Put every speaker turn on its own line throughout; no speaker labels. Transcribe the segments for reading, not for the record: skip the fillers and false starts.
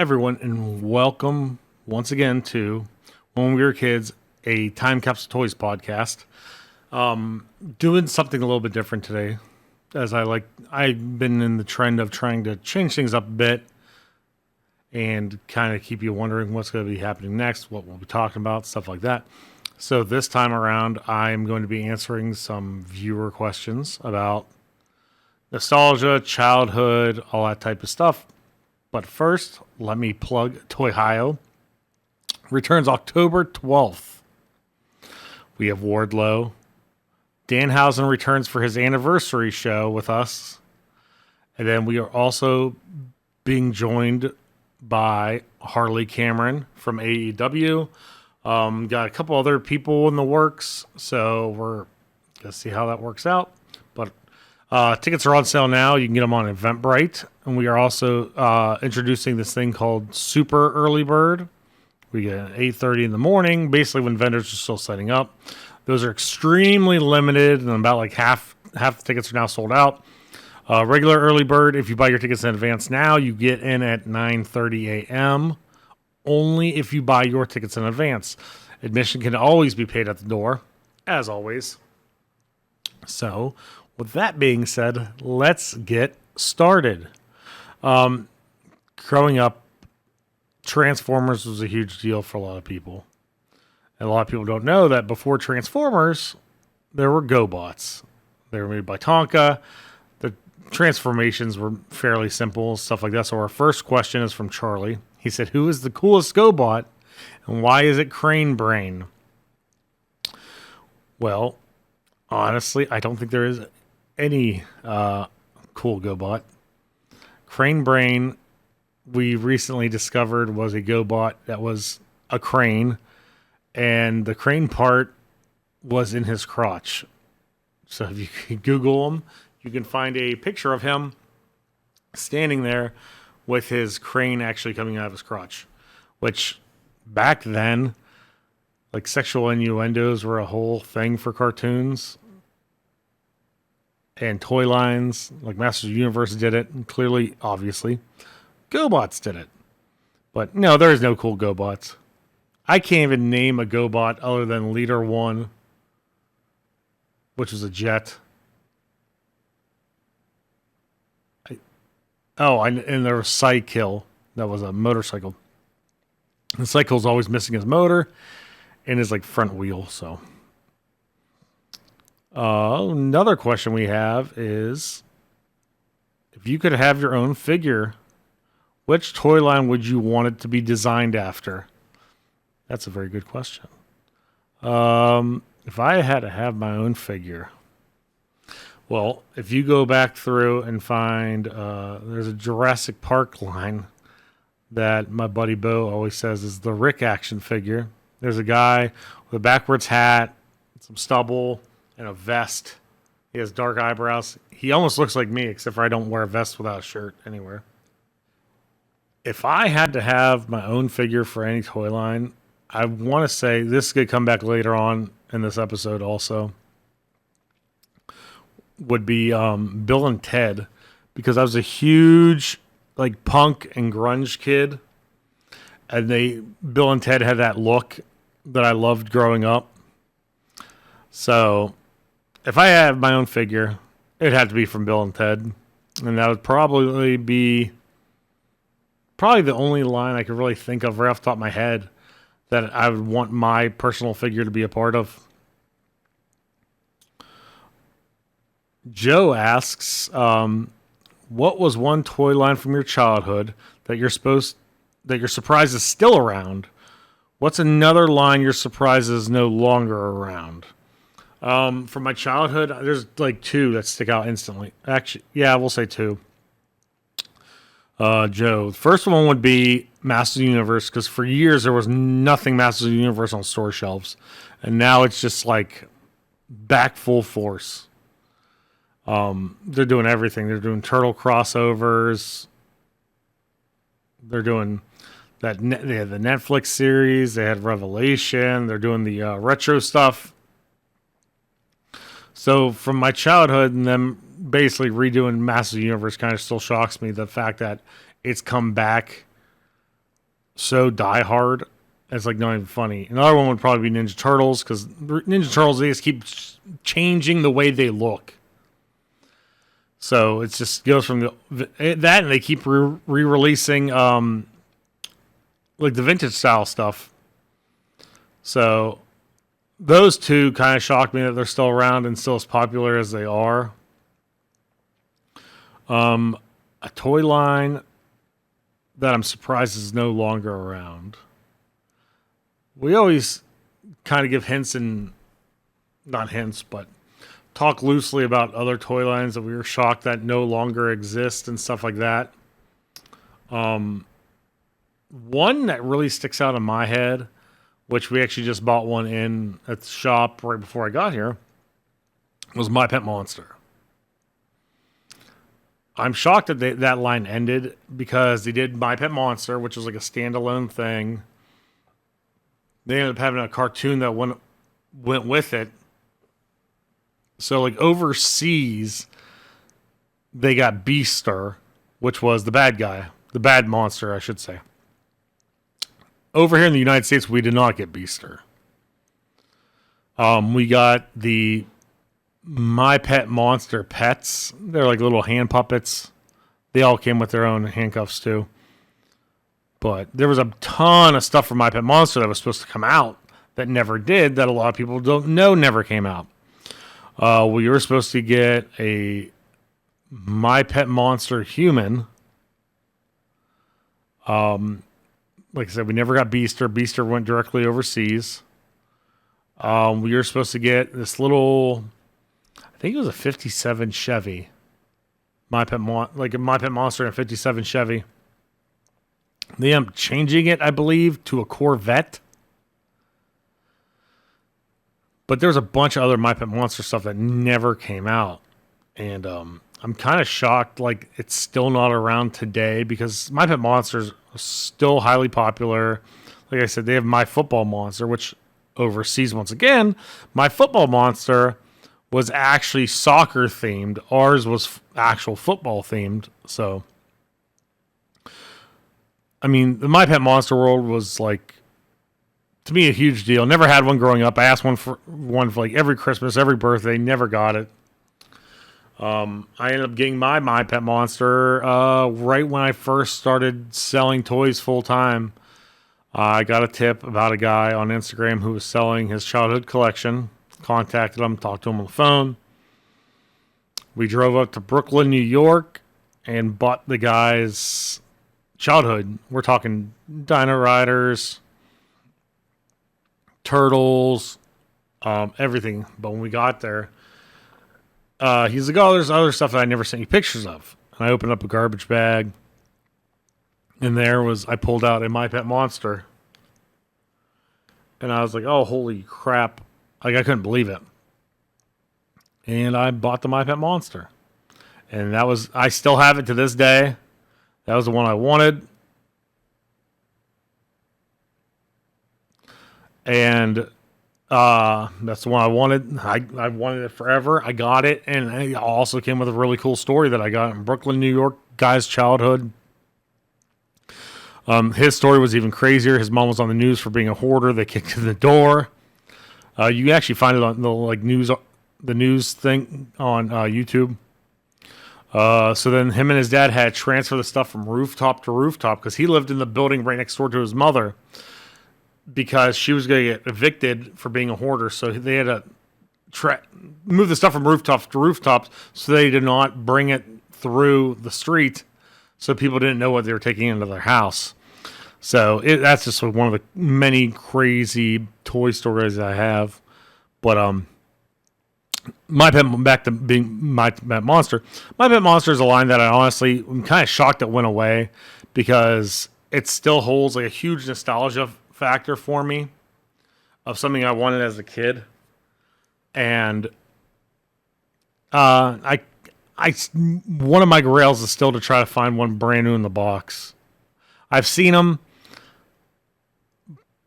everyone, and welcome once again to When We Were Kids, a Time Capsule Toys podcast. Doing something a little bit different today, as I've been in the trend of trying to change things up a bit and kind of keep you wondering what's going to be happening next, what we'll be talking about, stuff like that. So this time around, I'm going to be answering some viewer questions about nostalgia, childhood, all that type of stuff. But first, let me plug Toyhio. Returns October 12th. We have Wardlow. Danhausen returns for his anniversary show with us. And then we are also being joined by Harley Cameron from AEW. Got a couple other people in the works, so we're going to see how that works out. But tickets are on sale now. You can get them on Eventbrite. And we are also introducing this thing called Super Early Bird. We get at 8:30 in the morning, basically when vendors are still setting up. Those are extremely limited, and about like half the tickets are now sold out. Regular Early Bird, if you buy your tickets in advance now, you get in at 9:30 a.m. Only if you buy your tickets in advance. Admission can always be paid at the door, as always. So, with that being said, let's get started. Growing up, Transformers was a huge deal for a lot of people. And a lot of people don't know that before Transformers, there were GoBots. They were made by Tonka. The transformations were fairly simple, stuff like that. So our first question is from Charlie. He said, who is the coolest GoBot and why is it Crane Brain? Well, honestly, I don't think there is any cool GoBot. Crane Brain, we recently discovered, was a GoBot that was a crane, and the crane part was in his crotch. So if you can Google him, you can find a picture of him standing there with his crane actually coming out of his crotch, which back then, like sexual innuendos were a whole thing for cartoons. And toy lines, like Masters of the Universe did it, and clearly, obviously, GoBots did it. But no, there is no cool GoBots. I can't even name a GoBot other than Leader 1, which was a jet. And there was Cykill, that was a motorcycle. The Cykill's always missing his motor and his like front wheel, so... another question we have is, if you could have your own figure, which toy line would you want it to be designed after? That's a very good question. If I had to have my own figure, well, if you go back through and find, there's a Jurassic Park line that my buddy Bo always says is the Rick action figure. There's a guy with a backwards hat, some stubble, and a vest. He has dark eyebrows. He almost looks like me, except for I don't wear a vest without a shirt anywhere. If I had to have my own figure for any toy line, I want to say, this could come back later on in this episode also, would be Bill and Ted, because I was a huge like punk and grunge kid, and Bill and Ted had that look that I loved growing up. So if I had my own figure, it had to be from Bill and Ted. And that would probably be the only line I could really think of right off the top of my head that I would want my personal figure to be a part of. Joe asks, what was one toy line from your childhood that you're surprised is still around? What's another line you're surprised is no longer around? From my childhood, there's like two that stick out instantly. Actually, yeah, we'll say two. Joe, the first one would be Masters of the Universe, because for years there was nothing Masters of the Universe on store shelves, and now it's just like back full force. They're doing everything. They're doing turtle crossovers. They're doing they had the Netflix series. They had Revelation. They're doing the retro stuff. So from my childhood and them basically redoing Masters of the Universe kind of still shocks me. The fact that it's come back so diehard. It's like not even funny. Another one would probably be Ninja Turtles because Ninja Turtles, they just keep changing the way they look. So it just goes from that, and they keep re-releasing like the vintage style stuff. So those two kind of shocked me that they're still around and still as popular as they are. A toy line that I'm surprised is no longer around. We always kind of give hints and not hints, but talk loosely about other toy lines that we were shocked that no longer exist and stuff like that. One that really sticks out in my head, which we actually just bought one in at the shop right before I got here, was My Pet Monster. I'm shocked that that line ended because they did My Pet Monster, which was like a standalone thing. They ended up having a cartoon that went with it. So, like, overseas, they got Beaster, which was the bad guy. The bad monster, I should say. Over here in the United States, we did not get Beaster. We got the My Pet Monster pets. They're like little hand puppets. They all came with their own handcuffs, too. But there was a ton of stuff from My Pet Monster that was supposed to come out that never did, that a lot of people don't know never came out. We were supposed to get a My Pet Monster human. Like I said, we never got Beaster. Beaster went directly overseas. We were supposed to get this little, I think it was a 57 Chevy. Like a My Pet Monster and a 57 Chevy. They ended up changing it, I believe, to a Corvette. But there's a bunch of other My Pet Monster stuff that never came out. And I'm kind of shocked, like, it's still not around today because My Pet Monster's still highly popular. Like I said, they have My Football Monster, which overseas, once again, My Football Monster was actually soccer themed. Ours was actual football themed. So, I mean, the My Pet Monster world was like, to me, a huge deal. Never had one growing up. I asked for like every Christmas, every birthday. Never got it. I ended up getting my Pet Monster right when I first started selling toys full time. I got a tip about a guy on Instagram who was selling his childhood collection. Contacted him, talked to him on the phone. We drove up to Brooklyn, New York, and bought the guy's childhood. We're talking Dino Riders, Turtles, everything. But when we got there, he's like, oh, there's other stuff that I never sent you pictures of. And I opened up a garbage bag, and I pulled out a My Pet Monster. And I was like, oh, holy crap. Like, I couldn't believe it. And I bought the My Pet Monster. And I still have it to this day. That was the one I wanted. And that's the one I wanted. I wanted it forever. I got it. And it also came with a really cool story that I got in Brooklyn, New York. Guy's childhood. His story was even crazier. His mom was on the news for being a hoarder. They kicked in the door. You can actually find it on the news thing on YouTube. So then him and his dad had to transfer the stuff from rooftop to rooftop because he lived in the building right next door to his mother because she was going to get evicted for being a hoarder. So they had to move the stuff from rooftop to rooftop so they did not bring it through the street so people didn't know what they were taking into their house. So that's just one of the many crazy toy stories I have. But back to being My Pet Monster. My Pet Monster is a line that I honestly am kind of shocked it went away because it still holds like a huge nostalgia factor for me of something I wanted as a kid. And one of my grails is still to try to find one brand new in the box. I've seen them,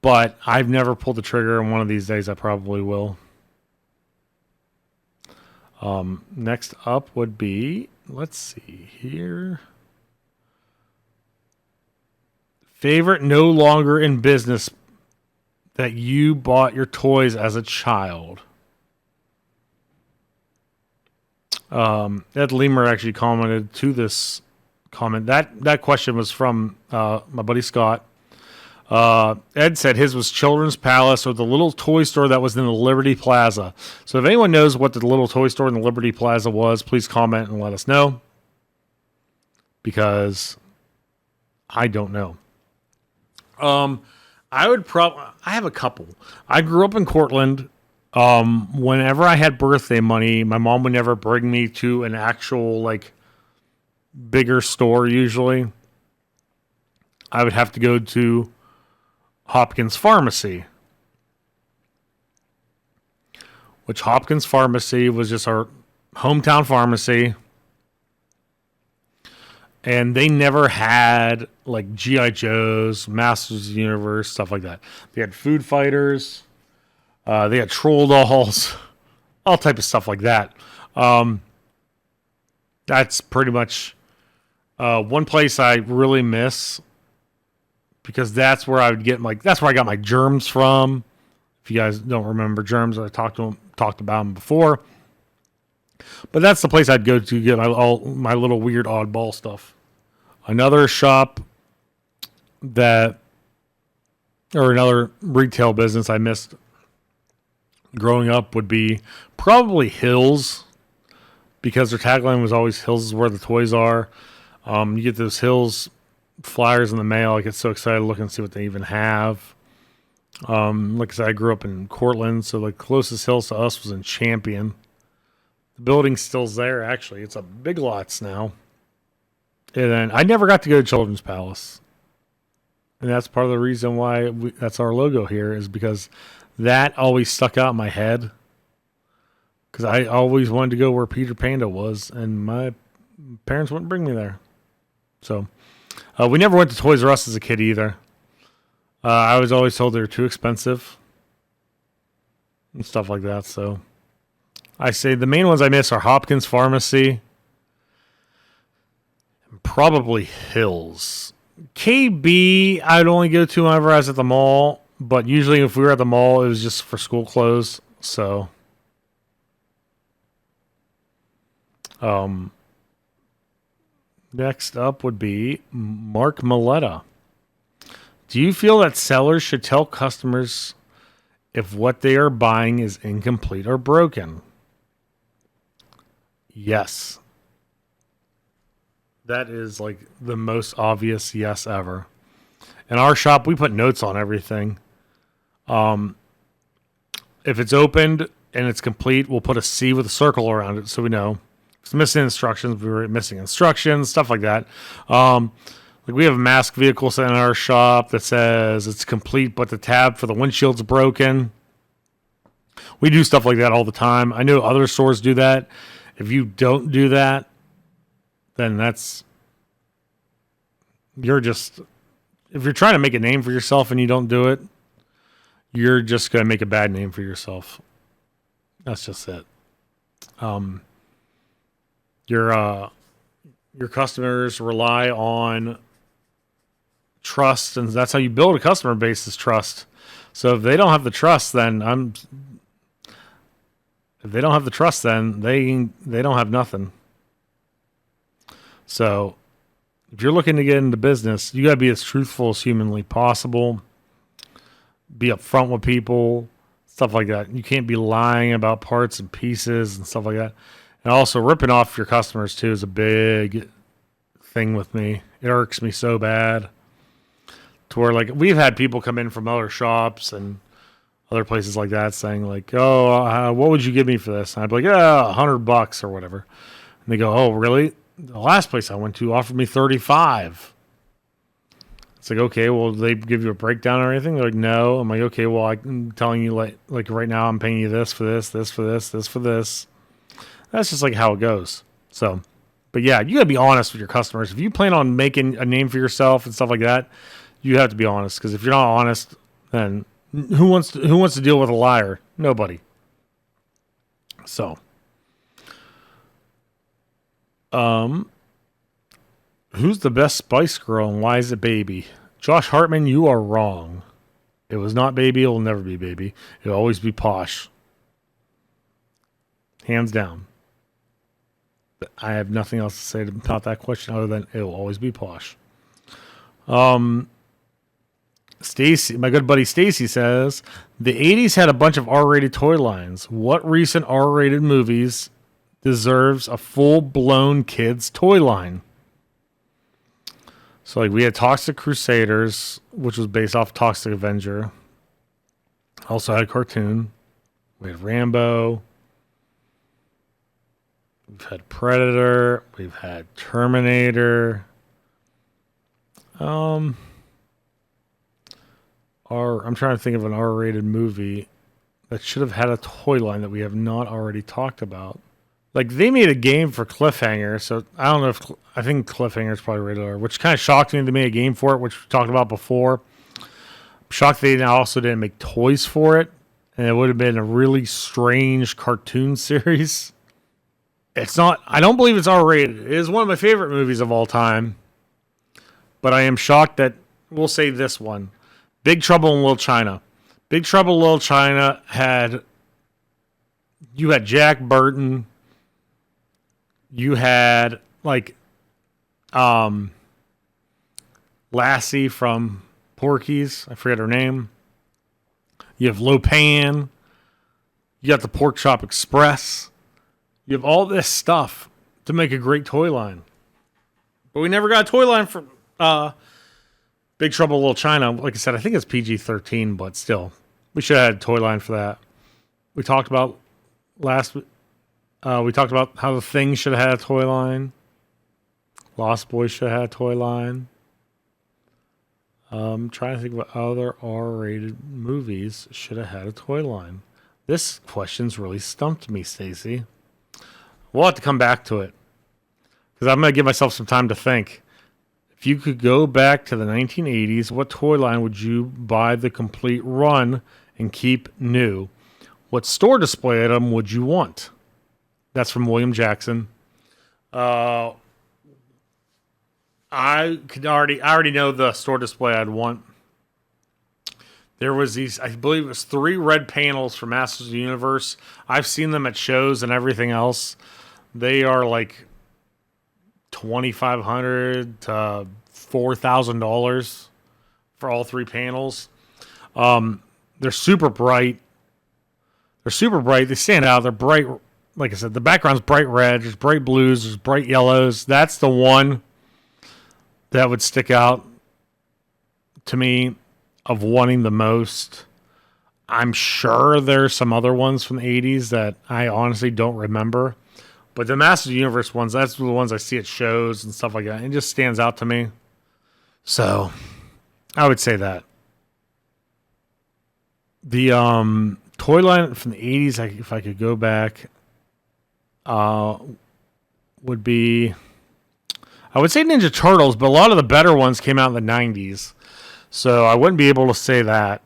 but I've never pulled the trigger, and one of these days I probably will. Next up would be, let's see here, Favorite no longer in business that you bought your toys as a child. Ed Lemur actually commented to this comment. That question was from my buddy Scott. Ed said his was Children's Palace or the little toy store that was in the Liberty Plaza. So if anyone knows what the little toy store in the Liberty Plaza was, please comment and let us know. Because I don't know. I have a couple. I grew up in Cortland. Whenever I had birthday money, my mom would never bring me to an actual, like, bigger store usually. I would have to go to Hopkins Pharmacy. Which Hopkins Pharmacy was just our hometown pharmacy. And they never had, like, G.I. Joes, Masters of the Universe, stuff like that. They had Food Fighters. They had Troll Dolls. All type of stuff like that. That's pretty much one place I really miss. Because that's where I would get that's where I got my germs from. If you guys don't remember germs, I talked about them before. But that's the place I'd go to get my little weird oddball stuff. Another shop or another retail business I missed growing up would be probably Hills, because their tagline was always "Hills is where the toys are." You get those Hills flyers in the mail. I get so excited to look and see what they even have. Like I said, I grew up in Cortland, so the closest Hills to us was in Champion. The building's still there, actually. It's a Big Lots now. And then I never got to go to Children's Palace. And that's part of the reason why that's our logo here, is because that always stuck out in my head. Because I always wanted to go where Peter Panda was, and my parents wouldn't bring me there. So, we never went to Toys R Us as a kid either. I was always told they were too expensive and stuff like that. So, I say the main ones I miss are Hopkins Pharmacy and probably Hills. KB, I'd only go to whenever I was at the mall, but usually if we were at the mall, it was just for school clothes. So, next up would be Mark Maletta. Do you feel that sellers should tell customers if what they are buying is incomplete or broken? Yes. That is like the most obvious yes ever. In our shop, we put notes on everything. If it's opened and it's complete, we'll put a C with a circle around it so we know. If it's missing instructions, we were missing instructions, stuff like that. Like we have a mask vehicle set in our shop that says it's complete, but the tab for the windshield's broken. We do stuff like that all the time. I know other stores do that. If you don't do that, then if you're trying to make a name for yourself and you don't do it, you're just going to make a bad name for yourself. That's just it. Your customers rely on trust, and that's how you build a customer base, is trust. So if they don't have the trust, then they don't have nothing. So if you're looking to get into business, you got to be as truthful as humanly possible. Be upfront with people, stuff like that. You can't be lying about parts and pieces and stuff like that. And also ripping off your customers too is a big thing with me. It irks me so bad. To where, like, we've had people come in from other shops and other places like that saying, like, "Oh, what would you give me for this?" And I'd be like, "Yeah, $100 or whatever." And they go, "Oh, really? The last place I went to offered me $35." It's like, okay, well, they give you a breakdown or anything? They're like, no. I'm like, okay, well, I'm telling you, like right now, I'm paying you this for this, this for this, this for this. That's just like how it goes. So, but yeah, you gotta be honest with your customers. If you plan on making a name for yourself and stuff like that, you have to be honest. Because if you're not honest, then who wants to deal with a liar? Nobody. So, who's the best Spice Girl and why is it Baby? Josh Hartman, you are wrong. It was not Baby. It will never be Baby. It will always be Posh. Hands down. I have nothing else to say about that question other than it will always be Posh. Stacy, my good buddy Stacy says, the 80s had a bunch of R-rated toy lines. What recent R-rated movies deserves a full-blown kids toy line? So like we had Toxic Crusaders, which was based off Toxic Avenger. Also had a cartoon. We had Rambo. We've had Predator. We've had Terminator. I'm trying to think of an R-rated movie that should have had a toy line that we have not already talked about. Like, they made a game for Cliffhanger, so I don't know if... I think Cliffhanger is probably rated R, which kind of shocked me they made a game for it, which we talked about before. I'm shocked they also didn't make toys for it, and it would have been a really strange cartoon series. It's not... I don't believe it's R-rated. It is one of my favorite movies of all time, but I am shocked that... We'll say this one. Big Trouble in Little China. Big Trouble in Little China had... You had Jack Burton... You had, like, Lassie from Porky's. I forget her name. You have Lopan. You got the Pork Chop Express. You have all this stuff to make a great toy line. But we never got a toy line for Big Trouble in Little China. Like I said, I think it's PG-13, but still. We should have had a toy line for that. We talked about we talked about how The Thing should have had a toy line. Lost Boys should have had a toy line. I'm trying to think of what other R-rated movies should have had a toy line. This question's really stumped me, Stacy. We'll have to come back to it. Because I'm going to give myself some time to think. If you could go back to the 1980s, what toy line would you buy the complete run and keep new? What store display item would you want? That's from William Jackson. I already know the store display I'd want. There was these, I believe it was 3 red panels from Masters of the Universe. I've seen them at shows and everything else. They are like $2,500 to $4,000 for all 3 panels. They're super bright. They stand out. They're bright. Like I said, the background's bright red, there's bright blues, there's bright yellows. That's the one that would stick out to me of wanting the most. I'm sure there's some other ones from the 80s that I honestly don't remember. But the Masters of the Universe ones, that's the ones I see at shows and stuff like that. It just stands out to me. So, I would say that. The toy line from the 80s, if I could go back... would be, I would say Ninja Turtles, but a lot of the better ones came out in the 90s. So I wouldn't be able to say that.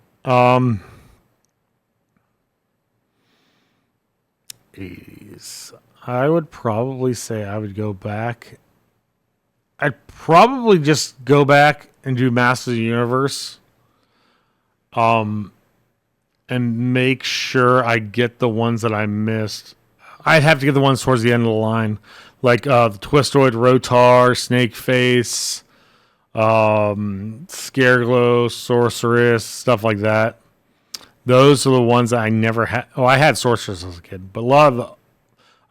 80s. I would probably say I would go back. I'd probably just go back and do Masters of the Universe. And make sure I get the ones that I missed. I'd have to get the ones towards the end of the line, like the Twistoid, Rotar, Snakeface, Scareglow, Sorceress, stuff like that. Those are the ones that I never had. Oh, I had Sorceress as a kid, but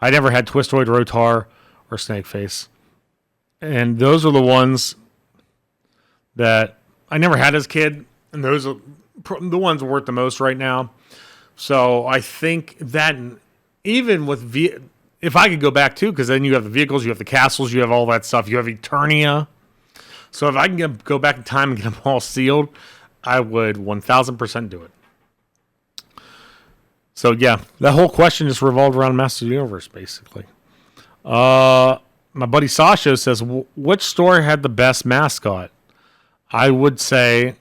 I never had Twistoid, Rotar, or Snakeface. And those are the ones that I never had as a kid, and those are the ones worth the most right now. So I think that... Even with if I could go back too, because then you have the vehicles, you have the castles, you have all that stuff, you have Eternia. So if I can go back in time and get them all sealed, I would 1,000% do it. So yeah, that whole question just revolved around Masters of the Universe, basically. My buddy Sasha says, which store had the best mascot? I would say,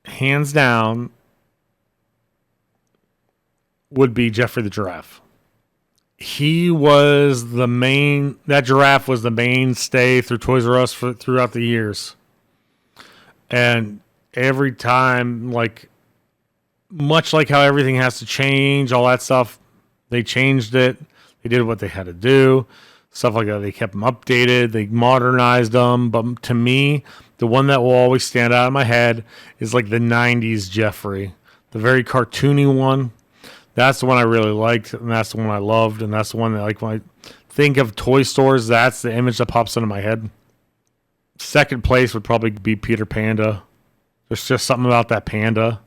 hands down, would be Jeffrey the Giraffe. He was that giraffe was the mainstay through Toys R Us throughout the years. And every time, like, much like how everything has to change, all that stuff, they changed it. They did what they had to do. Stuff like that. They kept them updated. They modernized them. But to me, the one that will always stand out in my head is like the 90s Jeffrey. The very cartoony one. That's the one I really liked, and that's the one I loved, and that's the one that, like, when I think of toy stores, that's the image that pops into my head. Second place would probably be Peter Panda. There's just something about that panda.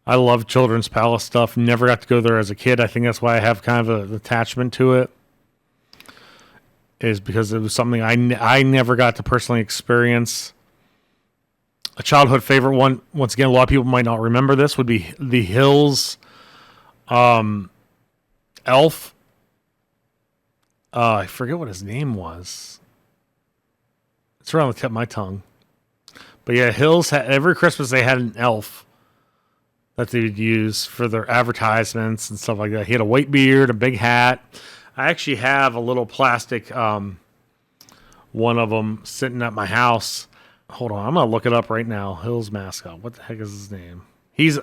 I love Children's Palace stuff. Never got to go there as a kid. I think that's why I have kind of an attachment to it. Is because it was something I never got to personally experience. A childhood favorite one, once again, a lot of people might not remember this, would be the Hills elf. I forget what his name was. It's around the tip of my tongue. But yeah, Hills, every Christmas they had an elf that they would use for their advertisements and stuff like that. He had a white beard, a big hat. I actually have a little plastic one of them sitting at my house. Hold on, I'm going to look it up right now. Hills mascot. What the heck is his name? He's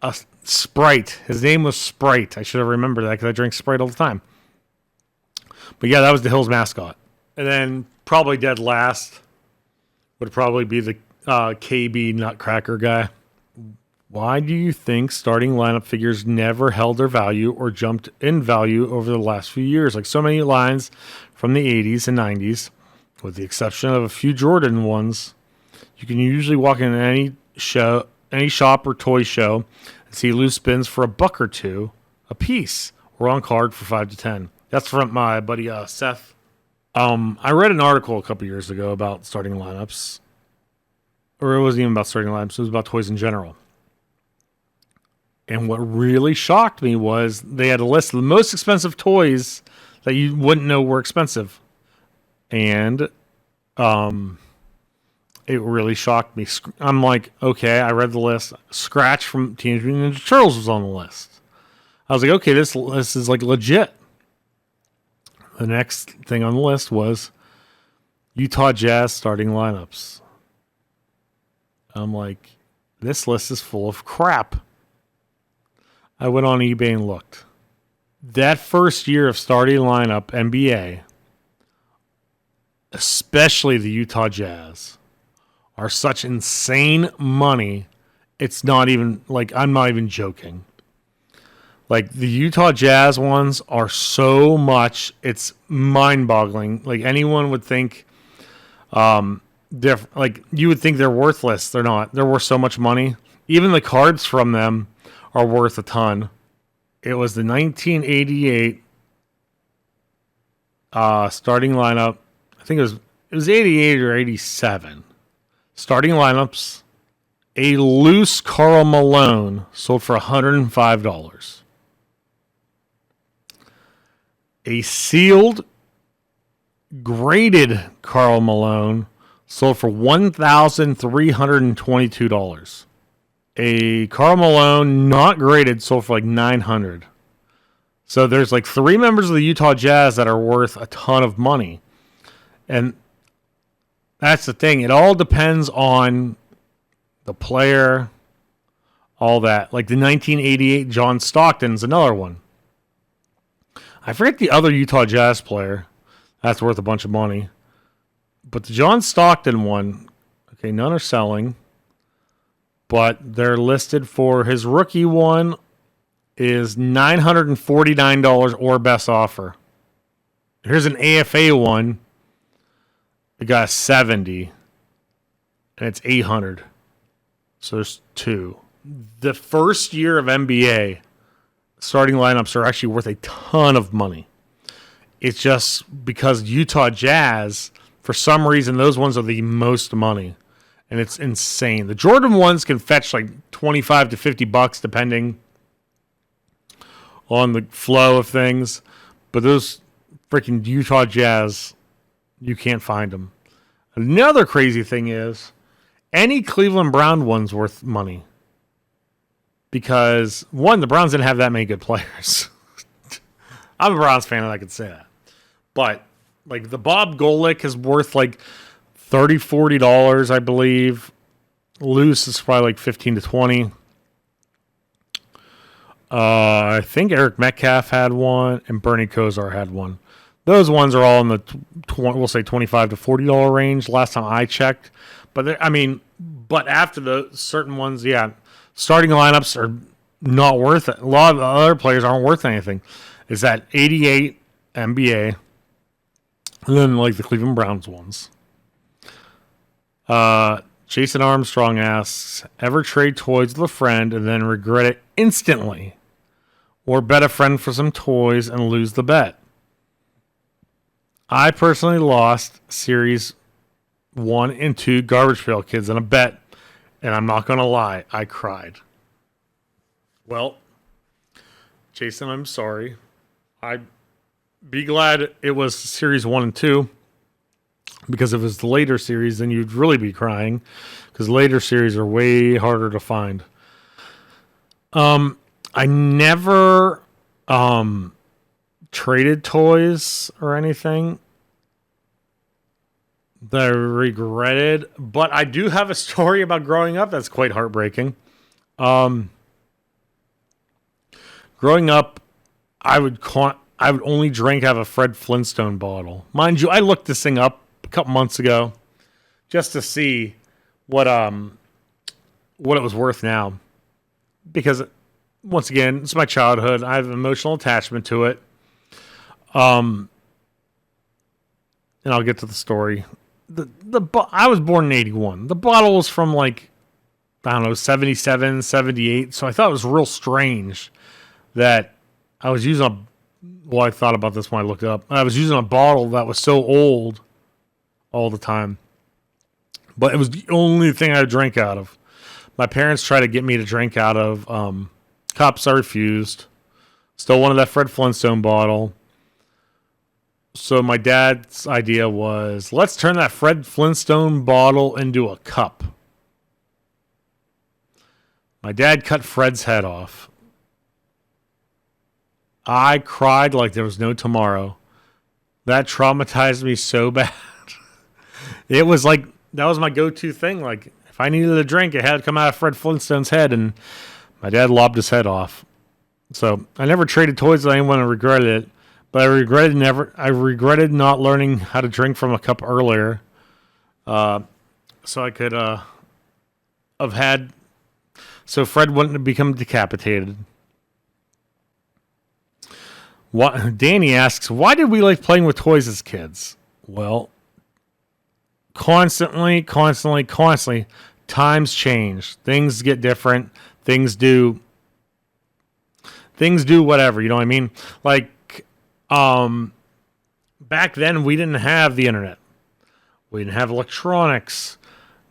a Sprite. His name was Sprite. I should have remembered that because I drink Sprite all the time. But yeah, that was the Hills mascot. And then probably dead last would probably be the KB Nutcracker guy. Why do you think starting lineup figures never held their value or jumped in value over the last few years? Like so many lines from the 80s and 90s, with the exception of a few Jordan ones, you can usually walk in any shop or toy show and see loose bins for $1 or $2 a piece, or on card for $5 to $10. That's from my buddy Seth. I read an article a couple years ago about starting lineups. Or it wasn't even about starting lineups, it was about toys in general. And what really shocked me was they had a list of the most expensive toys that you wouldn't know were expensive. And it really shocked me. I'm like, okay, I read the list. Scratch from Teenage Mutant Ninja Turtles was on the list. I was like, okay, this is like legit. The next thing on the list was Utah Jazz starting lineups. I'm like, this list is full of crap. I went on eBay and looked. That first year of starting lineup, NBA, especially the Utah Jazz, are such insane money. It's not even, like, I'm not even joking. Like, the Utah Jazz ones are so much, it's mind-boggling. Like, anyone would think, like, you would think they're worthless. They're not. They're worth so much money. Even the cards from them are worth a ton. It was the 1988 starting lineup. I think it was 88 or 87. Starting lineups. A loose Karl Malone sold for $105. A sealed, graded Karl Malone sold for $1,322. A Karl Malone not graded sold for like $900. So there's like 3 members of the Utah Jazz that are worth a ton of money. And that's the thing. It all depends on the player, all that. Like the 1988 John Stockton's another one. I forget the other Utah Jazz player. That's worth a bunch of money. But the John Stockton one, okay, none are selling. But they're listed for his rookie one is $949 or best offer. Here's an AFA one. It got $70. And it's $800. So there's 2. The first year of NBA starting lineups are actually worth a ton of money. It's just because Utah Jazz, for some reason, those ones are the most money. And it's insane. The Jordan ones can fetch like $25 to $50 depending on the flow of things. But those freaking Utah Jazz, you can't find them. Another crazy thing is any Cleveland Brown one's worth money. Because, one, the Browns didn't have that many good players. I'm a Browns fan and I can say that. But, like, the Bob Golick is worth like $30, $40, I believe. Loose is probably like 15 to 20. I think Eric Metcalf had one, and Bernie Kosar had one. Those ones are all in the we'll say $25 to $40 range. Last time I checked, but after the certain ones, yeah, starting lineups are not worth it. A lot of the other players aren't worth anything. Is that 88 NBA, and then like the Cleveland Browns ones. Jason Armstrong asks, ever trade toys with a friend and then regret it instantly? Or bet a friend for some toys and lose the bet? I personally lost Series 1 and 2 Garbage Pail Kids in a bet, and I'm not going to lie, I cried. Well, Jason, I'm sorry. I'd be glad it was Series 1 and 2, because if it's the later series, then you'd really be crying, because later series are way harder to find. I never traded toys or anything that I regretted, but I do have a story about growing up that's quite heartbreaking. Growing up, I would only drink out of a Fred Flintstone bottle. Mind you, I looked this thing up a couple months ago just to see what it was worth now, because once again, it's my childhood. I have an emotional attachment to it. And I'll get to the story. I was born in 81. The bottle was from like, I don't know, 77, 78. So I thought it was real strange that I was using I thought about this when I looked it up. I was using a bottle that was so old all the time. But it was the only thing I drank out of. My parents tried to get me to drink out of cups. I refused. Still wanted that Fred Flintstone bottle. So my dad's idea was, let's turn that Fred Flintstone bottle into a cup. My dad cut Fred's head off. I cried like there was no tomorrow. That traumatized me so bad. It was like, that was my go-to thing. Like, if I needed a drink, it had to come out of Fred Flintstone's head, and my dad lobbed his head off. So I never traded toys with anyone and regretted it. But I regretted not learning how to drink from a cup earlier. So I could have had, so Fred wouldn't have become decapitated. Danny asks, why did we like playing with toys as kids? Well, constantly, times change. Things get different. Things do whatever, you know what I mean? Like, back then we didn't have the internet. We didn't have electronics.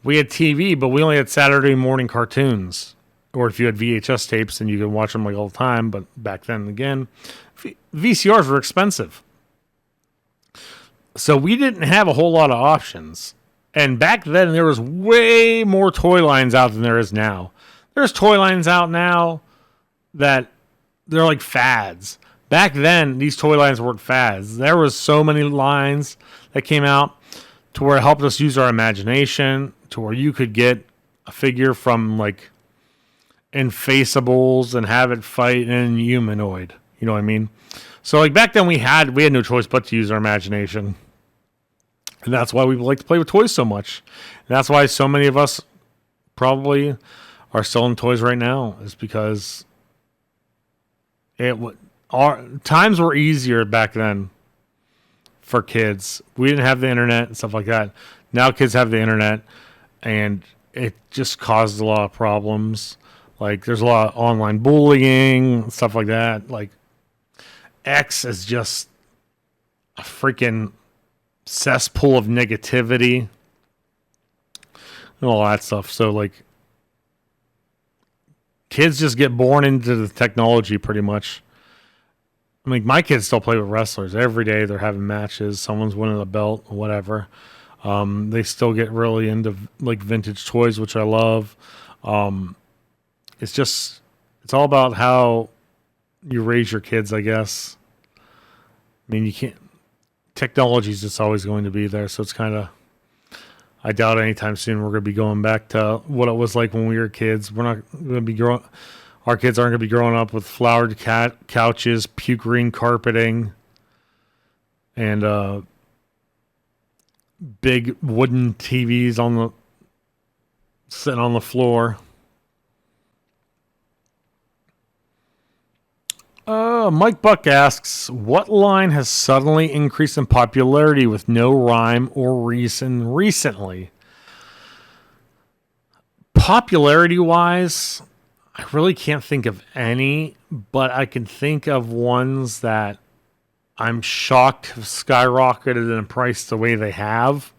We had TV, but we only had Saturday morning cartoons. Or if you had VHS tapes, then you could watch them like all the time. But back then, again, VCRs were expensive. So we didn't have a whole lot of options. And back then, there was way more toy lines out than there is now. There's toy lines out now that they're like fads. Back then, these toy lines weren't fads. There was so many lines that came out to where it helped us use our imagination, to where you could get a figure from like Infaceables and have it fight in humanoid. You know what I mean? So like back then we had no choice but to use our imagination. And that's why we like to play with toys so much. And that's why so many of us probably are selling toys right now, is because times were easier back then for kids. We didn't have the internet and stuff like that. Now kids have the internet, and it just causes a lot of problems. Like, there's a lot of online bullying, stuff like that. Like, X is just a freaking cesspool of negativity and all that stuff. So, like, kids just get born into the technology pretty much. I mean, my kids still play with wrestlers. Every day they're having matches. Someone's winning a belt or whatever. They still get really into, like, vintage toys, which I love. It's all about how you raise your kids, I guess. I mean, you can't, technology is just always going to be there. So it's kind of, I doubt anytime soon we're going to be going back to what it was like when we were kids. We're not going to be growing. Our kids aren't going to be growing up with flowered couches, puke green carpeting, and big wooden TVs sitting on the floor. Mike Buck asks, what line has suddenly increased in popularity with no rhyme or reason recently? Popularity-wise, I really can't think of any, but I can think of ones that I'm shocked have skyrocketed in price the way they have.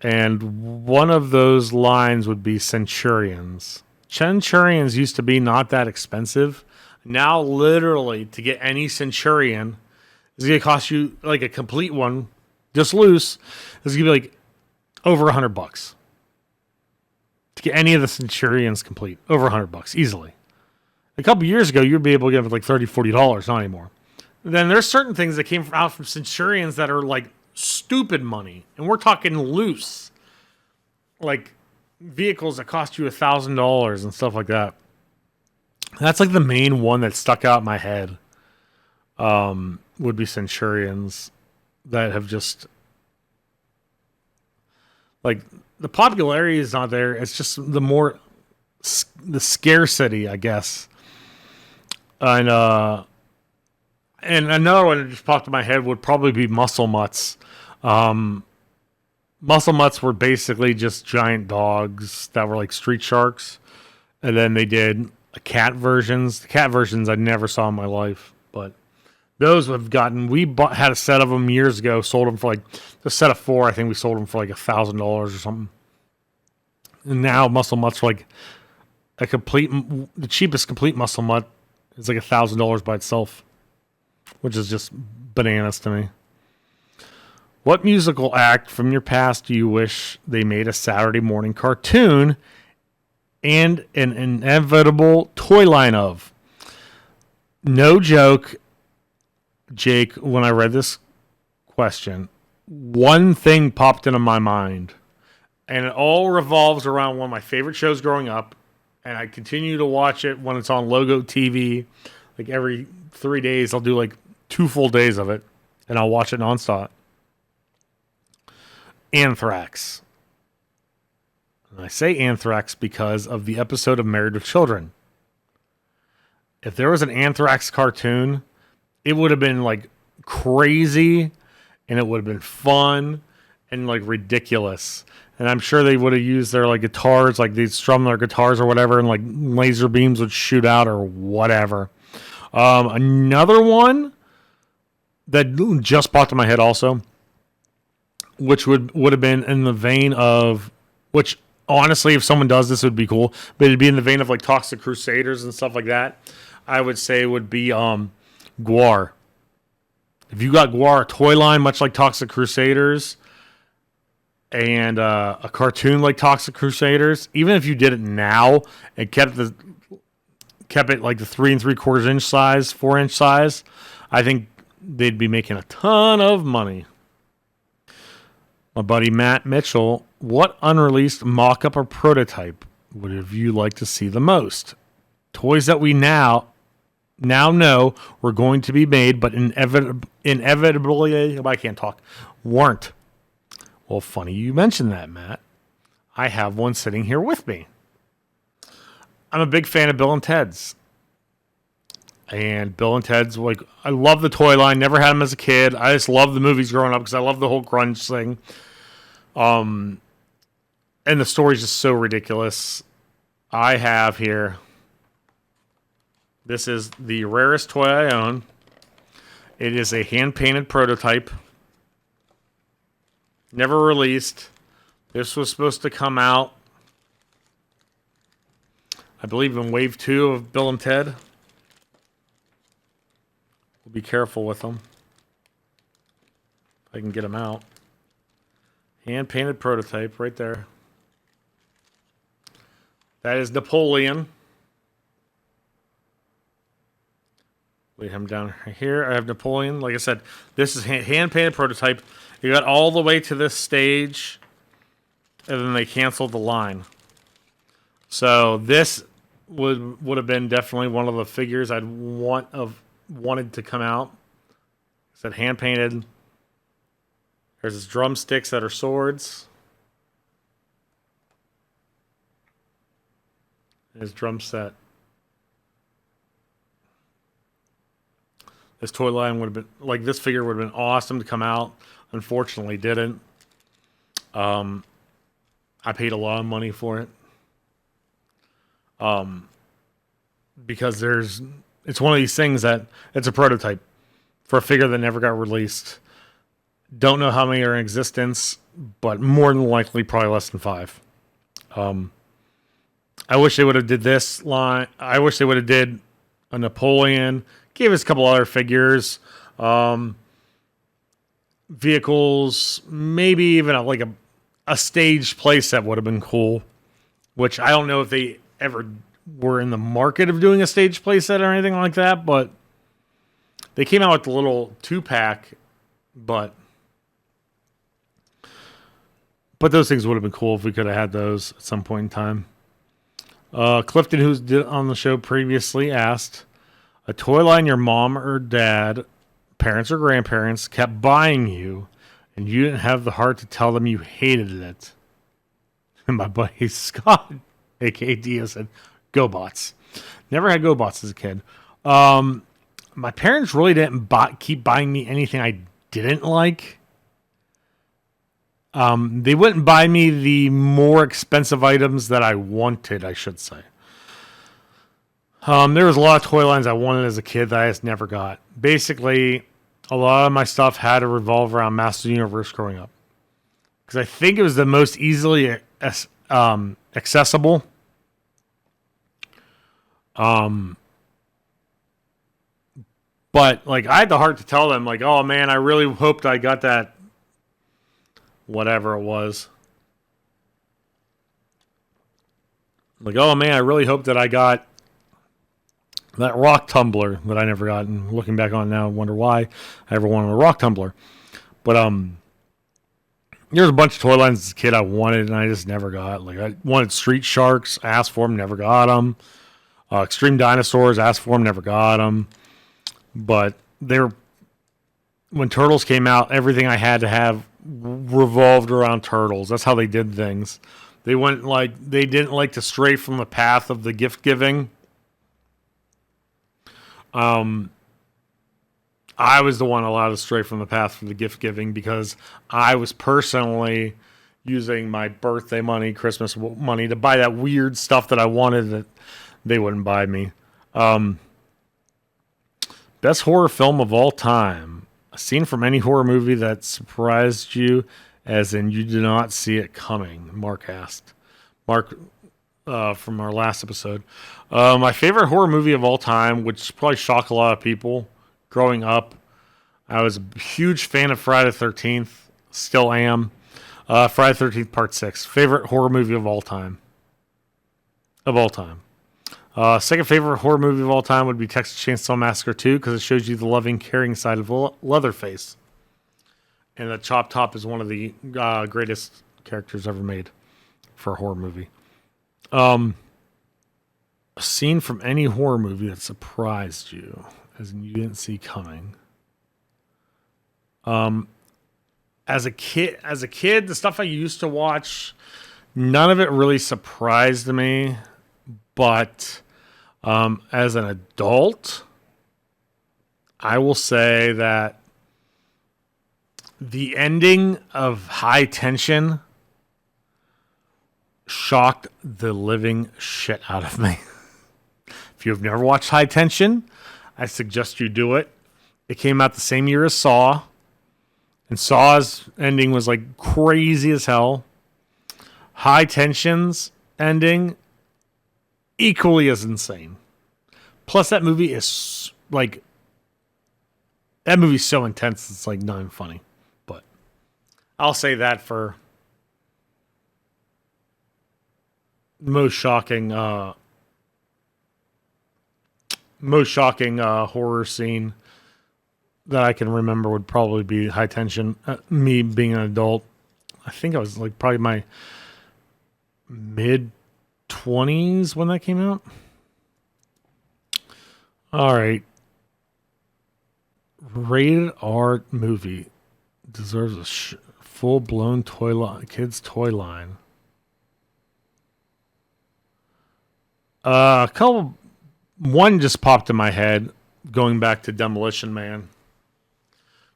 And one of those lines would be Centurions. Centurions used to be not that expensive. Now, literally, to get any Centurion is going to cost you like a complete one, just loose. It's going to be like over $100 to get any of the Centurions complete. Over $100 easily. A couple years ago, you'd be able to get it like $30, $40, not anymore. Then there's certain things that came out from Centurions that are like stupid money, and we're talking loose, like vehicles that cost you $1,000 and stuff like that. That's like the main one that stuck out in my head. Would be Centurions that have just like the popularity is not there. It's just the scarcity, I guess. And another one that just popped in my head would probably be Muscle Mutts. Muscle Mutts were basically just giant dogs that were like street sharks, and then they did cat versions. The cat versions I never saw in my life, but those have gotten. Had a set of them years ago. Sold them for like the set of 4. I think we sold them for like $1,000 or something. And now Muscle Mutts are like the cheapest complete Muscle Mutt is like $1,000 by itself, which is just bananas to me. What musical act from your past do you wish they made a Saturday morning cartoon and an inevitable toy line of? No joke, Jake, when I read this question, one thing popped into my mind, and it all revolves around one of my favorite shows growing up, and I continue to watch it when it's on Logo TV. Like every 3 days, I'll do like 2 full days of it, and I'll watch it nonstop. Anthrax. And I say Anthrax because of the episode of Married with Children. If there was an Anthrax cartoon, it would have been like crazy, and it would have been fun and like ridiculous. And I'm sure they would have used their like guitars, like they'd strum their guitars or whatever, and like laser beams would shoot out or whatever. Another one that just popped in my head also, which would have been in the vein of, which honestly, if someone does this, it would be cool, but it'd be in the vein of like Toxic Crusaders and stuff like that. I would say would be Gwar. If you got Gwar, a toy line much like Toxic Crusaders, and a cartoon like Toxic Crusaders, even if you did it now and kept it like the 3 3/4 inch size, 4-inch size, I think they'd be making a ton of money. My buddy Matt Mitchell, what unreleased mock-up or prototype would have you liked to see the most? Toys that we now know were going to be made, but inevitably, I can't talk, weren't. Well, funny you mentioned that, Matt. I have one sitting here with me. I'm a big fan of Bill and Ted's. And Bill and Ted's, like, I love the toy line. Never had them as a kid. I just love the movies growing up because I love the whole grunge thing. And the story's just so ridiculous. I have here, this is the rarest toy I own. It is a hand-painted prototype. Never released. This was supposed to come out, I believe, in Wave 2 of Bill and Ted. We'll be careful with them. If I can get them out. Hand-painted prototype right there. That is Napoleon. Lay him down here. I have Napoleon. Like I said, this is hand-painted prototype. You got all the way to this stage. and then they canceled the line. So this would have been definitely one of the figures I'd wanted to come out. It said hand painted. There's his drumsticks that are swords. His drum set. This toy line would have been like this figure would have been awesome to come out. Unfortunately, didn't. I paid a lot of money for it. Because it's one of these things that it's a prototype for a figure that never got released. Don't know how many are in existence, but more than likely probably less than 5. I wish they would have did this line. I wish they would have did a Napoleon. Gave us a couple other figures, vehicles, maybe even a staged playset would have been cool. Which I don't know if they ever were in the market of doing a staged playset or anything like that, but they came out with the little 2-pack, but those things would have been cool if we could have had those at some point in time. Clifton, who's on the show previously, asked, a toy line your mom or dad, parents or grandparents, kept buying you, and you didn't have the heart to tell them you hated it. And my buddy Scott, a.k.a. Dio, said, GoBots. Never had GoBots as a kid. My parents really didn't keep buying me anything I didn't like. They wouldn't buy me the more expensive items that I wanted, I should say. There was a lot of toy lines I wanted as a kid that I just never got. Basically, a lot of my stuff had to revolve around Masters of the Universe growing up. Because I think it was the most easily accessible. But I had the heart to tell them, oh man, I really hoped I got that whatever it was. Oh man, I really hope that I got that rock tumbler that I never got. And looking back on it now, I wonder why I ever wanted a rock tumbler. But there's a bunch of toy lines as a kid I wanted and I just never got. I wanted Street Sharks, asked for them, never got them. Extreme Dinosaurs, asked for them, never got them. But when Turtles came out, everything I had to have revolved around Turtles. That's how they did things. They didn't like to stray from the path of the gift giving. I was the one allowed to stray from the path for the gift giving because I was personally using my birthday money, Christmas money to buy that weird stuff that I wanted that they wouldn't buy me. Best horror film of all time. A scene from any horror movie that surprised you, as in you did not see it coming. Mark asked. Mark, from our last episode. My favorite horror movie of all time, which probably shocked a lot of people growing up. I was a huge fan of Friday the 13th. Still am. Friday the 13th Part 6. Favorite horror movie of all time. Second favorite horror movie of all time would be Texas Chainsaw Massacre 2 because it shows you the loving, caring side of Leatherface. And the Chop Top is one of the greatest characters ever made for a horror movie. A scene from any horror movie that surprised you, as in you didn't see coming. As a kid, the stuff I used to watch, none of it really surprised me. But as an adult, I will say that the ending of High Tension shocked the living shit out of me. If you have never watched High Tension, I suggest you do it. It came out the same year as Saw. And Saw's ending was crazy as hell. High Tension's ending, equally as insane. Plus, that movie is that movie's so intense, it's not even funny. But I'll say that for most shocking horror scene that I can remember would probably be High Tension. Me being an adult, I think I was probably mid-20s when that came out. All right. Rated R movie deserves a full-blown kids toy line. One just popped in my head, going back to Demolition Man.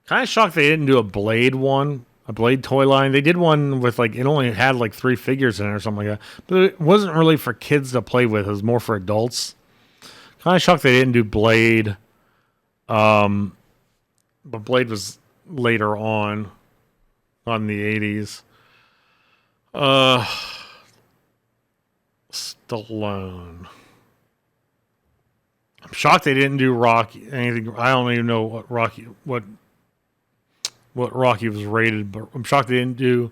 Kind of shocked they didn't do a Blade one, a Blade toy line. They did one with it only had 3 figures in it or something like that. But it wasn't really for kids to play with. It was more for adults. Kind of shocked they didn't do Blade. But Blade was later on in the 80s. Stallone. I'm shocked they didn't do Rocky. Anything. I don't even know what Rocky was rated, but I'm shocked they didn't do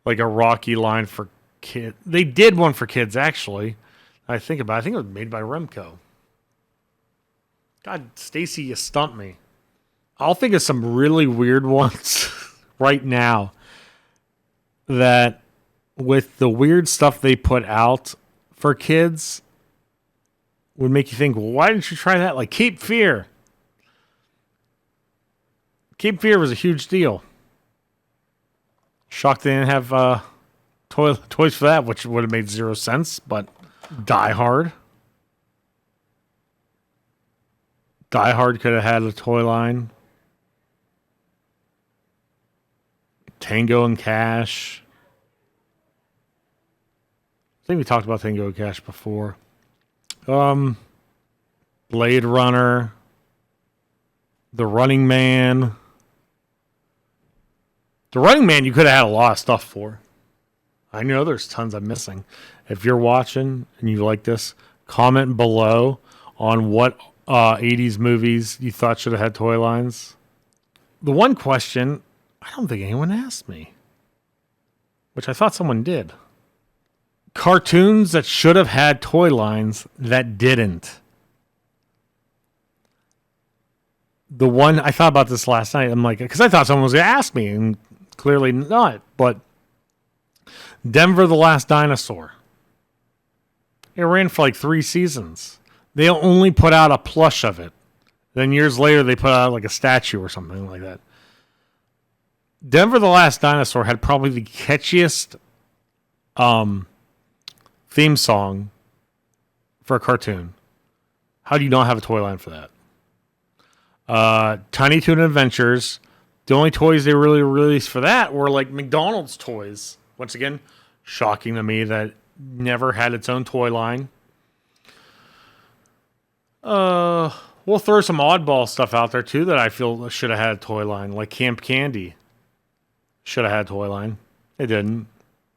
a Rocky line for kids. They did one for kids actually. I think it was made by Remco. God, Stacy, you stumped me. I'll think of some really weird ones right now that with the weird stuff they put out for kids would make you think, well, why didn't you try that? Like Cape Fear. Cape Fear was a huge deal. Shocked they didn't have toys for that, which would have made 0 sense, but Die Hard. Die Hard could have had a toy line. Tango and Cash. I think we talked about Tango and Cash before. Blade Runner. The Running Man. The Running Man you could have had a lot of stuff for. I know there's tons I'm missing. If you're watching and you like this, comment below on what 80s movies you thought should have had toy lines. The one question I don't think anyone asked me, which I thought someone did. Cartoons that should have had toy lines that didn't. The one, I thought about this last night. I'm like, because I thought someone was going to ask me, and clearly not. But Denver the Last Dinosaur. It ran for 3 seasons. They only put out a plush of it. Then years later, they put out a statue or something like that. Denver the Last Dinosaur had probably the catchiest theme song for a cartoon. How do you not have a toy line for that? Tiny Toon Adventures. The only toys they really released for that were McDonald's toys. Once again, shocking to me that never had its own toy line. We'll throw some oddball stuff out there too that I feel should have had a toy line, like Camp Candy. Should have had a toy line. It didn't.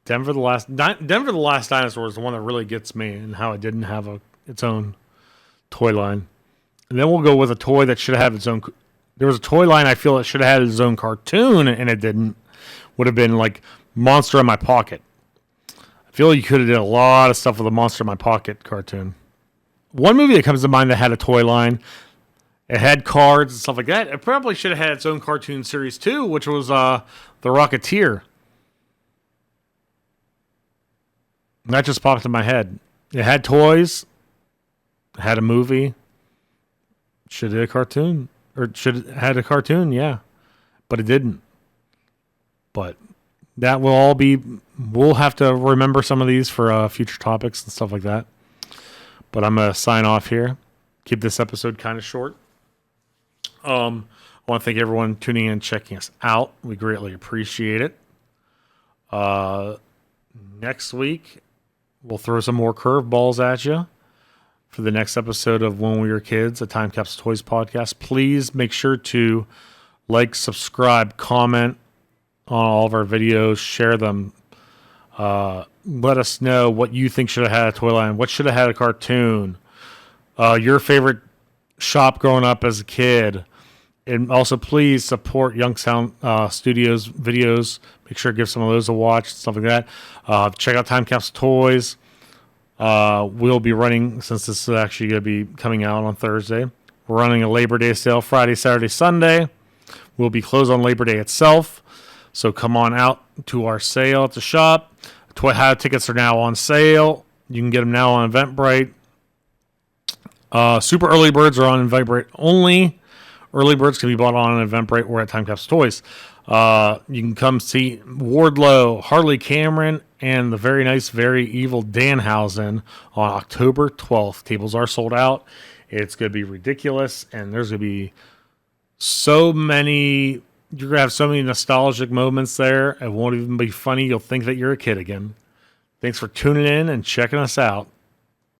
Denver the Last Dinosaur is the one that really gets me, and how it didn't have its own toy line. And then we'll go with a toy that should have its own. There was a toy line I feel it should have had its own cartoon, and it didn't. Would have been Monster in My Pocket. I feel you could have did a lot of stuff with a Monster in My Pocket cartoon. One movie that comes to mind that had a toy line, it had cards and stuff like that. It probably should have had its own cartoon series too, which was The Rocketeer. That just popped in my head. It had toys. It had a movie. Should have had a cartoon. Or should have had a cartoon, yeah. But it didn't. But that will all be... We'll have to remember some of these for future topics and stuff like that. But I'm going to sign off here. Keep this episode kind of short. I want to thank everyone tuning in and checking us out. We greatly appreciate it. Next week, we'll throw some more curveballs at you for the next episode of When We Were Kids, a Time Capsule Toys podcast. Please make sure to subscribe, comment on all of our videos, share them. Let us know what you think should have had a toy line, what should have had a cartoon, your favorite shop growing up as a kid. And also, please support Youngstown Studios videos. Make sure to give some of those a watch, stuff like that. Check out Time Capsule Toys. We'll be running, since this is actually going to be coming out on Thursday, we're running a Labor Day sale Friday, Saturday, Sunday. We'll be closed on Labor Day itself. So come on out to our sale at the shop. Toy Hat tickets are now on sale. You can get them now on Eventbrite. Super early birds are on Eventbrite only. Early birds can be bought on Eventbrite or at Time Capsule Toys. You can come see Wardlow, Harley Cameron, and the very nice, very evil Danhausen on October 12th. Tables are sold out. It's going to be ridiculous, and there's going to be so many. You're going to have so many nostalgic moments there. It won't even be funny. You'll think that you're a kid again. Thanks for tuning in and checking us out.